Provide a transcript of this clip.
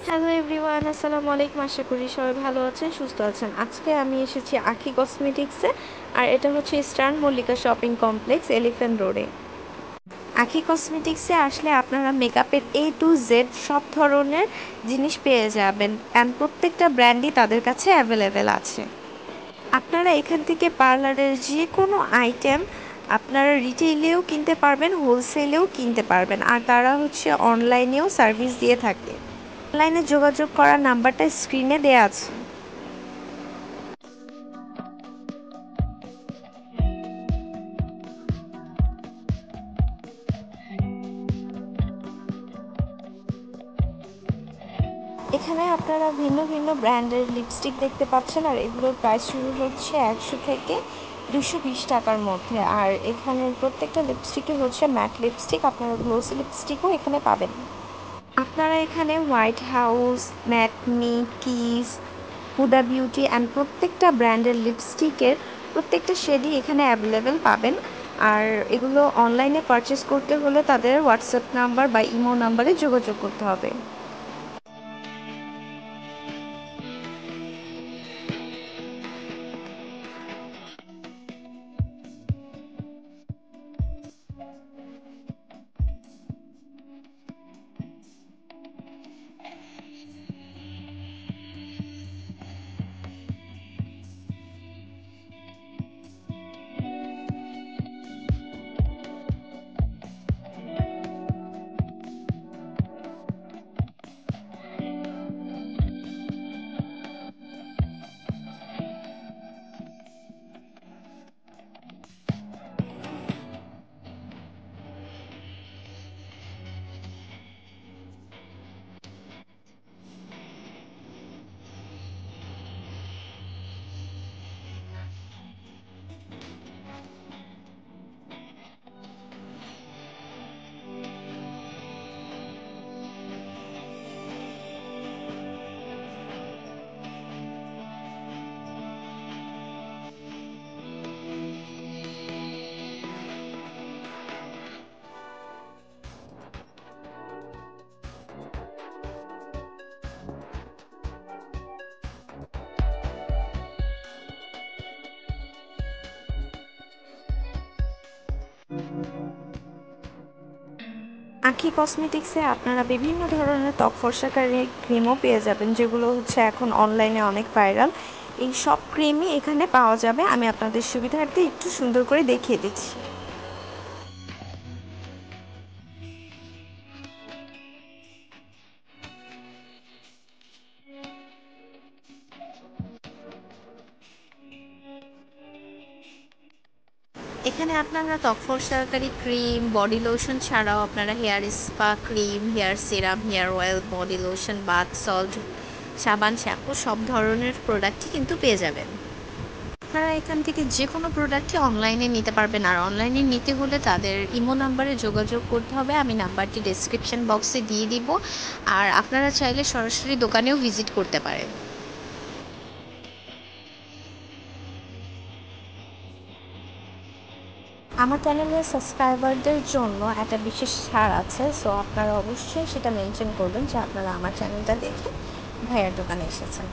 Hello everyone, আসসালামু আলাইকুম। আশা করি সবাই ভালো আছেন, সুস্থ আছেন। আজকে আমি এসেছি আখি কসমেটিক্সে, আর এটা হচ্ছে eastern Mallika shopping complex, elephant রোডে। আখি কসমেটিক্সে আসলে আপনারা মেকআপের A to Z সব ধরনের জিনিস পেয়ে যাবেন, অ্যান্ড প্রত্যেকটা ব্র্যান্ডই তাদের কাছে অ্যাভেলেবেল আছে। আপনারা এখান থেকে পার্লারের যে কোনো আইটেম আপনারা রিটেইলেও কিনতে পারবেন, হোলসেলেও কিনতে পারবেন, আর তারা হচ্ছে অনলাইনেও সার্ভিস দিয়ে থাকে। অনলাইনে যোগাযোগ করার নাম্বারটা স্ক্রিনে দেয়া আছে। এখানে আপনারা ভিন্ন ভিন্ন ব্র্যান্ডের লিপস্টিক দেখতে পাচ্ছেন, আর এগুলোর প্রাইস শুরু হচ্ছে 100 থেকে 220 টাকার মধ্যে। আর এখানের প্রত্যেকটা লিপস্টিকে হচ্ছে ম্যাট লিপস্টিক, আপনারা গ্লোসি লিপস্টিকও এখানে পাবেন। আপনারা এখানে হোয়াইট হাউস, ম্যাটনি, কিস, হুদা বিউটি অ্যান্ড প্রত্যেকটা ব্র্যান্ডের লিপস্টিকের প্রত্যেকটা শেডই এখানে অ্যাভেলেবেল পাবেন। আর এগুলো অনলাইনে পারচেস করতে হলে তাদের হোয়াটসঅ্যাপ নাম্বার বা ইমো নাম্বারে যোগাযোগ করতে হবে। আখি কসমেটিক্সে আপনারা বিভিন্ন ধরনের ত্বক ফর্সাকারী ক্রিমও পেয়ে যাবেন, যেগুলো হচ্ছে এখন অনলাইনে অনেক ভাইরাল। এই সব ক্রিমই এখানে পাওয়া যাবে। আমি আপনাদের সুবিধার্থে একটু সুন্দর করে দেখিয়ে দিচ্ছি। এখানে আপনারা ত্বক ফর্সাকারী ক্রিম, বডি লোশন ছাড়াও আপনারা hair spa cream, hair serum, hair oil, body lotion, bath salt, সাবান, শ্যাম্পু সব ধরনের প্রোডাক্টই কিন্তু পেয়ে যাবেন। আপনারা এখান থেকে যে কোনো প্রোডাক্টই অনলাইনে নিতে পারবেন, আর অনলাইনে নিতে হলে তাদের ইমো নাম্বারে যোগাযোগ করতে হবে। আমি নাম্বারটি ডেসক্রিপশন বক্সে দিয়ে দিব, আর আপনারা চাইলে সরাসরি দোকানেও ভিজিট করতে পারেন। আমার চ্যানেলের সাবস্ক্রাইবারদের জন্য একটা বিশেষ ছাড় আছে, সো আপনারা অবশ্যই সেটা মেনশন করবেন যে আপনারা আমার চ্যানেলটা দেখে ভাইয়ার দোকানে এসেছেন।